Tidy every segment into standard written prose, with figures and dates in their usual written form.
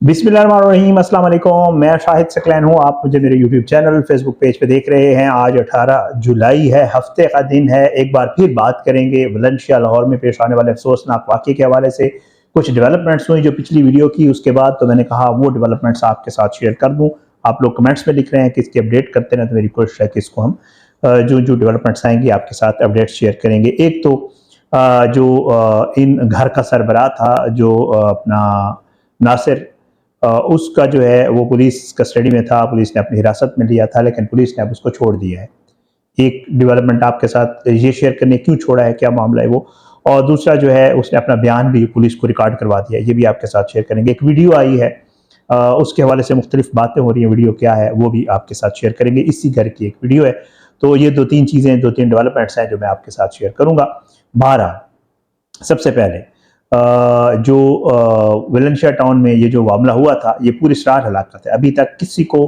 बिस्मिल्लाहिर्रहमानिर्रहीम, अस्सलाम वालेकुम। मैं शाहिद सकलैन हूँ। आप मुझे मेरे यूट्यूब चैनल, फेसबुक पेज पे देख रहे हैं। आज 18 जुलाई है, हफ्ते का दिन है। एक बार फिर बात करेंगे बुलंदशहर लाहौर में पेश आने वाले अफसोसनाक वाक़े के हवाले से। कुछ डेवलपमेंट्स हुई जो पिछली वीडियो की, उसके बाद तो मैंने कहा वो डेवलपमेंट्स आपके साथ शेयर कर दूँ। आप लोग कमेंट्स में लिख रहे हैं कि इसकी अपडेट करते रहें, तो मेरी कोशिश है कि इसको हम जो जो डेवलपमेंट्स आएंगी आपके साथ अपडेट शेयर करेंगे। एक तो इन घर का सरबराह था जो अपना नासिर, उसका जो है वो पुलिस कस्टडी में था, पुलिस ने अपनी हिरासत में लिया था, लेकिन पुलिस ने अब उसको छोड़ दिया है। एक डेवलपमेंट आपके साथ ये शेयर करने क्यों छोड़ा है, क्या मामला है वो, और दूसरा जो है उसने अपना बयान भी पुलिस को रिकॉर्ड करवा दिया है, ये भी आपके साथ शेयर करेंगे। एक वीडियो आई है, उसके हवाले से मुख्तलिफ बातें हो रही हैं, वीडियो क्या है वो भी आपके साथ शेयर करेंगे। इसी घर की एक वीडियो है। तो ये दो तीन चीज़ें, दो तीन डेवलपमेंट्स हैं जो मैं आपके साथ शेयर करूँगा। बहरहाल, सबसे पहले जो बुलंदशहर टाउन में ये जो मामला हुआ था, ये पूरी स्टार हलाकत है। अभी तक किसी को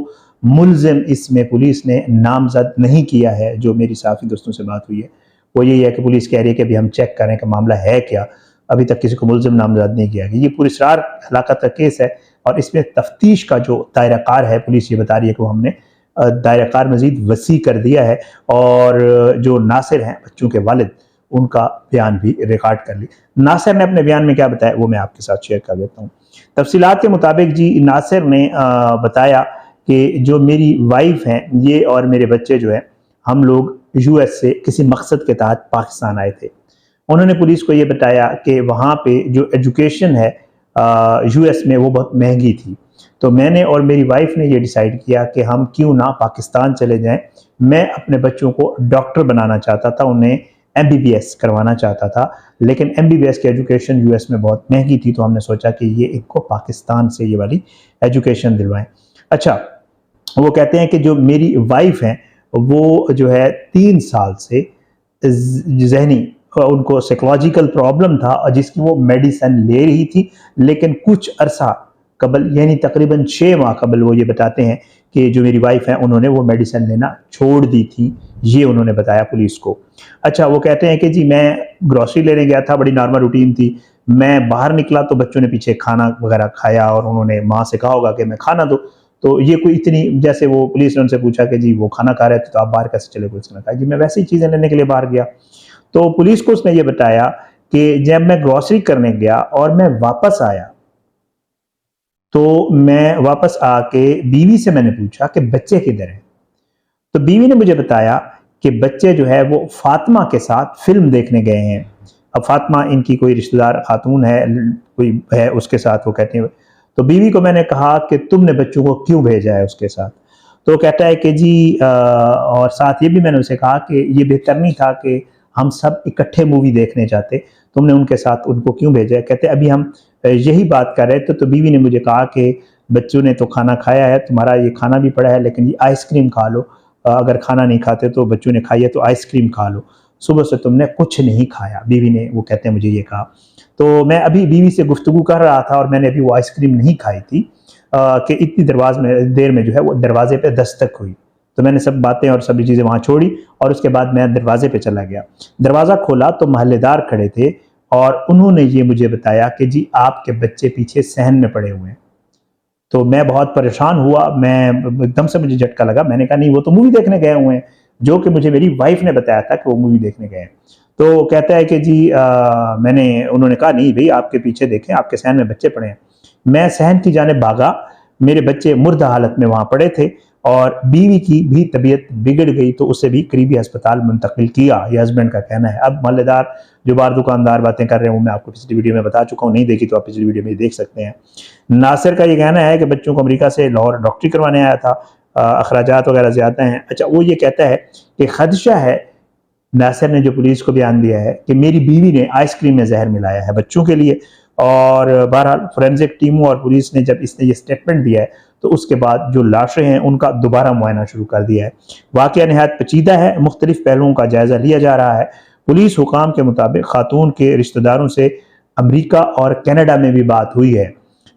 मुलजिम इसमें पुलिस ने नामजद नहीं किया है। जो मेरी साथी दोस्तों से बात हुई है वो यही है कि पुलिस कह रही है कि अभी हम चेक करें कि मामला है क्या। अभी तक किसी को मुलजिम नामजद नहीं किया गया। ये पूरी स्टार हलाकत का केस है और इसमें तफ्तीश का जो दायरा कार है, पुलिस ये बता रही है कि वो हमने दायरा कार मजीद वसी कर दिया है। और जो नासिर हैं, बच्चों के वालिद, उनका बयान भी रिकॉर्ड कर ली। नासिर ने अपने बयान में क्या बताया वो मैं आपके साथ शेयर कर देता हूँ। तफसीलात के मुताबिक जी, नासिर ने बताया कि जो मेरी वाइफ हैं ये और मेरे बच्चे जो हैं, हम लोग यूएस से किसी मकसद के तहत पाकिस्तान आए थे। उन्होंने पुलिस को ये बताया कि वहाँ पे जो एजुकेशन है यूएस में वो बहुत महंगी थी। तो मैंने और मेरी वाइफ ने ये डिसाइड किया कि हम क्यों ना पाकिस्तान चले जाएं। मैं अपने बच्चों को डॉक्टर बनाना चाहता था, उन्हें एमबीबीएस करवाना चाहता था, लेकिन एमबीबीएस की एजुकेशन यूएस में बहुत महंगी थी। तो हमने सोचा कि ये इनको पाकिस्तान से ये वाली एजुकेशन दिलवाएं। अच्छा, वो कहते हैं कि जो मेरी वाइफ हैं वो जो है 3 साल से जहनी, उनको साइकोलॉजिकल प्रॉब्लम था और जिसकी वो मेडिसिन ले रही थी, लेकिन कुछ अरसा कबल, यानी तकरीबन 6 माह कबल, वो ये बताते हैं कि जो मेरी वाइफ हैं उन्होंने वो मेडिसिन लेना छोड़ दी थी। ये उन्होंने बताया पुलिस को। अच्छा, वो कहते हैं कि जी मैं ग्रोसरी लेने गया था, बड़ी नॉर्मल रूटीन थी। मैं बाहर निकला तो बच्चों ने पीछे खाना वगैरह खाया और उन्होंने माँ से कहा होगा कि मैं खाना दो। तो ये कोई इतनी, जैसे वो पुलिस ने उनसे पूछा कि जी वो खाना खा रहे थे तो आप बाहर कैसे चले, पुलिस ने कहा जी मैं वैसे ही चीज़ें लेने के लिए बाहर गया। तो पुलिस को उसने ये बताया कि जब मैं ग्रोसरी करने गया और मैं वापस आया, तो मैं वापस आके बीवी से मैंने पूछा कि बच्चे किधर हैं। तो बीवी ने मुझे बताया कि बच्चे जो है वो फातिमा के साथ फिल्म देखने गए हैं। अब फातिमा इनकी कोई रिश्तेदार खातून है, कोई है, उसके साथ वो कहते हैं। तो बीवी को मैंने कहा कि तुमने बच्चों को क्यों भेजा है उसके साथ। तो वो कहता है कि जी और साथ ये भी मैंने उसे कहा कि ये बेहतर नहीं था कि हम सब इकट्ठे मूवी देखने जाते, तुमने उनके साथ उनको क्यों भेजा है। कहते अभी हम यही बात कर रहे थे, तो बीवी ने मुझे कहा कि बच्चों ने तो खाना खाया है, तुम्हारा ये खाना भी पड़ा है, लेकिन ये आइसक्रीम खा लो। अगर खाना नहीं खाते तो बच्चों ने खाई है तो आइसक्रीम खा लो, सुबह से तुमने कुछ नहीं खाया। बीवी ने, वो कहते हैं, मुझे ये कहा। तो मैं अभी बीवी से गुफ्तगू कर रहा था और मैंने अभी वो आइसक्रीम नहीं खाई थी कि इतनी देर में जो है वो दरवाजे पे दस्तक हुई। तो मैंने सब बातें और सभी चीज़ें वहाँ छोड़ी और उसके बाद मैं दरवाजे पे चला गया। दरवाज़ा खोला तो मोहल्लेदार खड़े थे और उन्होंने ये मुझे बताया कि जी आपके बच्चे पीछे सहन में पड़े हुए हैं। तो मैं बहुत परेशान हुआ, मैं एकदम से मुझे झटका लगा। मैंने कहा नहीं, वो तो मूवी देखने गए हुए हैं, जो कि मुझे मेरी वाइफ ने बताया था कि वो मूवी देखने गए हैं। तो कहता है कि जी उन्होंने कहा नहीं भाई, आपके पीछे देखें, आपके सहन में बच्चे पड़े हैं। मैं सहन की जाने भागा, मेरे बच्चे मुर्दा हालत में वहां पड़े थे और बीवी की भी तबीयत बिगड़ गई, तो उसे भी करीबी अस्पताल मुंतकिल किया, ये हस्बैंड का कहना है। अब मोहल्लेदार जो बार दुकानदार बातें कर रहे हैं वो मैं आपको पिछली वीडियो में बता चुका हूँ, नहीं देखी तो आप पिछली वीडियो में देख सकते हैं। नासिर का ये कहना है कि बच्चों को अमेरिका से लाहौर डॉक्टरी करवाने आया था, अखराजात वगैरह ज़्यादा हैं। अच्छा, वो ये कहता है कि खदशा है, नासिर ने जो पुलिस को बयान दिया है, कि मेरी बीवी ने आइसक्रीम में जहर मिलाया है बच्चों के लिए। और बहरहाल फोरेंसिक टीमों और पुलिस ने जब इसने ये स्टेटमेंट दिया है तो उसके बाद जो लाशें हैं उनका दोबारा मुआयना शुरू कर दिया है। वाक़या निहायत पेचीदा है, मुख्तलिफ पहलुओं का जायजा लिया जा रहा है। पुलिस हुकाम के मुताबिक खातून के रिश्तेदारों से अमरीका और कनाडा में भी बात हुई है।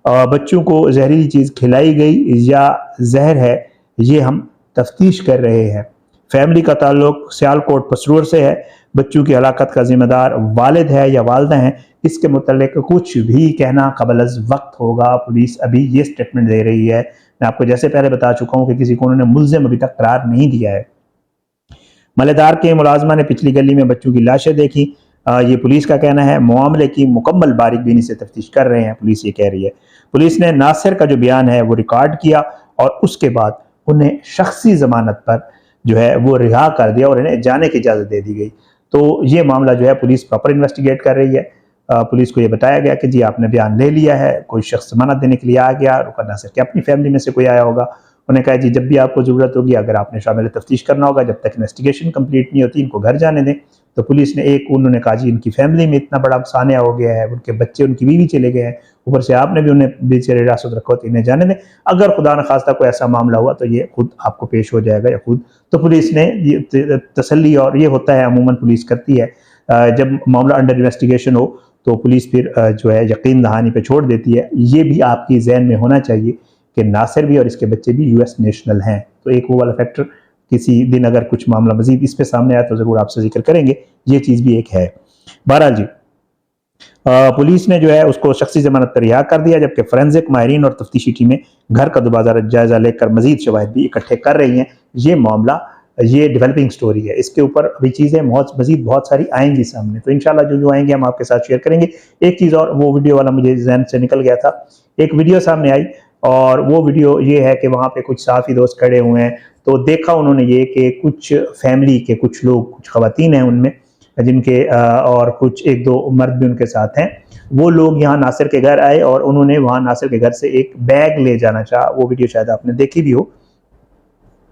बच्चों को जहरीली चीज़ खिलाई गई या जहर है, ये हम तफ्तीश कर रहे हैं। फैमिली का ताल्लुक सियालकोट पसरूर से है। बच्चों की हलाकत का जिम्मेदार वालिद है या वालदा हैं, इसके मुतल्लिक कुछ भी कहना कबल अज़ वक्त होगा। पुलिस अभी ये स्टेटमेंट दे रही है। मैं आपको जैसे पहले बता चुका हूँ कि किसी को उन्होंने मुल्ज़िम अभी तक करार नहीं दिया है। मलेदार के मुलाजमा ने पिछली गली में बच्चों की लाशें देखी। ये पुलिस का कहना है। मामले की मुकम्मल बारीकबीनी से तफ्तीश कर रहे हैं, पुलिस ये कह रही है। पुलिस ने नासिर का जो बयान है वो रिकॉर्ड किया और उसके बाद उन्हें शख्सी जमानत पर जो है वो रिहा कर दिया और इन्हें जाने की इजाज़त दे दी गई। तो ये मामला जो है पुलिस प्रॉपर इन्वेस्टिगेट कर रही है। पुलिस को ये बताया गया कि जी आपने बयान ले लिया है, कोई शख्स जमानत देने के लिए आ गया, रुकन नासिर की अपनी फैमिली में से कोई आया होगा। उन्होंने कहा जी जब भी आपको ज़रूरत होगी, अगर आपने शामिल तफ्तीश करना होगा, जब तक इन्वेस्टिगेशन कंप्लीट नहीं होती इनको घर जाने दें। तो पुलिस ने उन्होंने कहा जी इनकी फैमिली में इतना बड़ा सान्या हो गया है, उनके बच्चे उनकी बीवी चले गए हैं, ऊपर से आपने भी उन्हें बेचारे हिरासत रखा हो, तो इन्हें जाने दें। अगर खुदा न खास्ता कोई ऐसा मामला हुआ तो ये खुद आपको पेश हो जाएगा या खुद। तो पुलिस ने ये तसल्ली, और ये होता है अमूमन पुलिस करती है जब मामला अंडर इन्वेस्टिगेशन हो तो पुलिस फिर जो है यकीन दहानी पे छोड़ देती है। ये भी आपकी जहन में होना चाहिए कि नासिर भी और इसके बच्चे भी यूएस नेशनल हैं। तो एक वो वाला फैक्टर, किसी दिन अगर कुछ मामला मजीद इस पे सामने आया तो ज़रूर आपसे जिक्र करेंगे। ये चीज़ भी एक है। बहरहाल जी पुलिस ने जो है उसको शख्सी जमानत पर रिहा कर दिया, जबकि फोरेंसिक माहिरीन और तफ्तीशी टीमें घर का दोबारा जायजा लेकर मजीद शवाहिद भी इकट्ठे कर रही हैं। ये मामला ये डेवलपिंग स्टोरी है, इसके ऊपर अभी चीज़ें मजीद बहुत सारी आएंगी सामने। तो इंशाल्लाह जो जो आएंगे हम आपके साथ शेयर करेंगे। एक चीज़ और, वो वीडियो वाला मुझे जहन से निकल गया था। एक वीडियो सामने आई और वो वीडियो ये है कि वहाँ पे कुछ साफ़ी दोस्त खड़े हुए हैं, तो देखा उन्होंने ये कि कुछ फैमिली के कुछ लोग, कुछ ख़वातीन हैं उनमें जिनके और कुछ एक दो मर्द भी उनके साथ हैं, वो लोग यहाँ नासिर के घर आए और उन्होंने वहाँ नासिर के घर से एक बैग ले जाना चाहा। वो वीडियो शायद आपने देखी भी हो।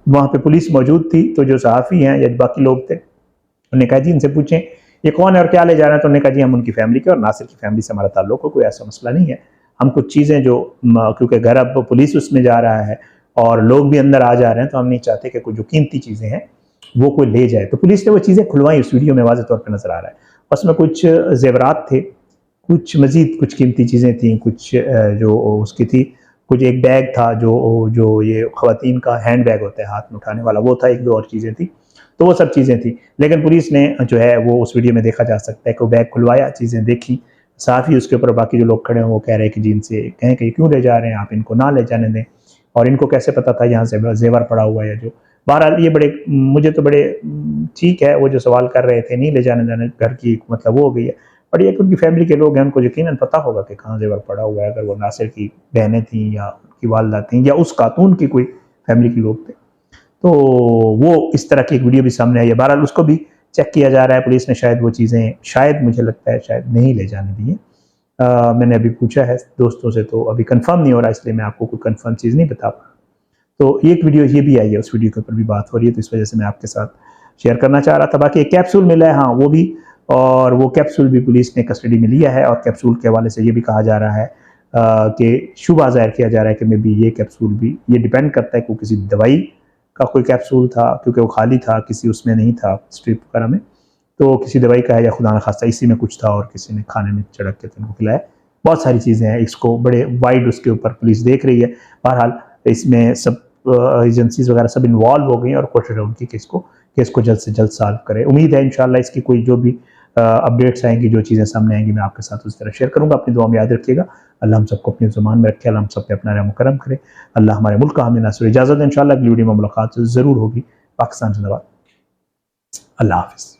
वहाँ पे पुलिस मौजूद थी, तो जो सहाफ़ी हैं या बाकी लोग थे उन्होंने कहा जी इनसे पूछें ये कौन है और क्या ले जा रहे हैं। तो उन्होंने कहा जी हम उनकी फैमिली के और नासिर की फैमिली से हमारा ताल्लुक हो, कोई ऐसा मसला नहीं है। हम कुछ चीज़ें जो क्योंकि घर अब पुलिस उसमें जा रहा है और लोग भी अंदर आ जा रहे हैं, तो हम नहीं चाहते कि कुछ जो कीमती चीज़ें हैं वो कोई ले जाए। तो पुलिस ने वो चीज़ें खुलवाई, उस वीडियो में वाज़ेह तौर पर नज़र आ रहा है। उसमें कुछ जेवरात थे, कुछ मज़ीद कुछ कीमती चीज़ें थी, कुछ जो उसकी थी, कुछ एक बैग था जो ये ख़वातीन का हैंड बैग होता है हाथ में उठाने वाला, वो था, एक दो और चीज़ें थी। तो वो सब चीज़ें थी, लेकिन पुलिस ने जो है वो उस वीडियो में देखा जा सकता है कि वो बैग खुलवाया, चीज़ें देखी। साथ ही उसके ऊपर बाकी जो लोग खड़े हैं वो कह रहे हैं कि जी इनसे कहें कि क्यों ले जा रहे हैं, आप इनको ना ले जाने दें। और इनको कैसे पता था यहाँ से जेवर पड़ा हुआ है। जो बहरहाल ये बड़े, मुझे तो बड़े ठीक है, वो जो सवाल कर रहे थे नहीं ले जाने देने घर की, मतलब वो हो गई है। और ये उनकी फैमिली के लोग हैं, उनको यकीनन पता होगा कि कहाँ जेवर पड़ा हुआ है, अगर वो नासिर की बहनें थी या उनकी वालदा थी या उस खातून की कोई फैमिली के लोग थे। तो वो इस तरह की एक वीडियो भी सामने आई है। बहरहाल उसको भी चेक किया जा रहा है। पुलिस ने शायद वो चीज़ें, शायद मुझे लगता है शायद नहीं ले जाने दी है। मैंने अभी पूछा है दोस्तों से, तो अभी कंफर्म नहीं हो रहा, इसलिए मैं आपको कोई कंफर्म चीज़ नहीं बता पा। तो एक वीडियो ये भी आई है, उस वीडियो के ऊपर भी बात हो रही है, तो इस वजह से मैं आपके साथ शेयर करना चाह रहा था। बाकी एक कैप्सूल मिला है, हाँ वो भी, और वो कैप्सूल भी पुलिस ने कस्टडी में लिया है। और कैप्सूल के हवाले से ये भी कहा जा रहा है कि शुबा ज़ाहिर किया जा रहा है कि मे बी ये कैप्सूल भी, ये डिपेंड करता है कि किसी दवाई का कोई कैप्सूल था, क्योंकि वो खाली था, किसी उसमें नहीं था स्ट्रिप वगैरह में, तो किसी दवाई का है या खुदा न खास्ता इसी में कुछ था और किसी ने खाने में चढ़क के उनको खिलाया। बहुत सारी चीज़ें हैं, इसको बड़े वाइड उसके ऊपर पुलिस देख रही है। बहरहाल इसमें सब एजेंसीज वगैरह सब इन्वॉल्व हो गई और कोशिश है उनकी केस को जल्द से जल्द सॉल्व करे। उम्मीद है इंशाल्लाह इसकी कोई जो भी अपडेट्स आएंगी, जो चीज़ें सामने आएंगी, मैं आपके साथ उस तरह शेयर करूँगा। अपनी दुआ में याद रखिएगा। अल्लाह हम सबको अपनी ज़ुबान में रखे, अल्लाह हम सब पे अपना रहम करम करे। अल्लाह हमारे मुल्क का हमें नासिर। इजाज़त है, इंशाल्लाह अगली वीडियो में मुलाकात ज़रूर होगी। पाकिस्तान जिंदाबाद। अल्लाह हाफ़िज़।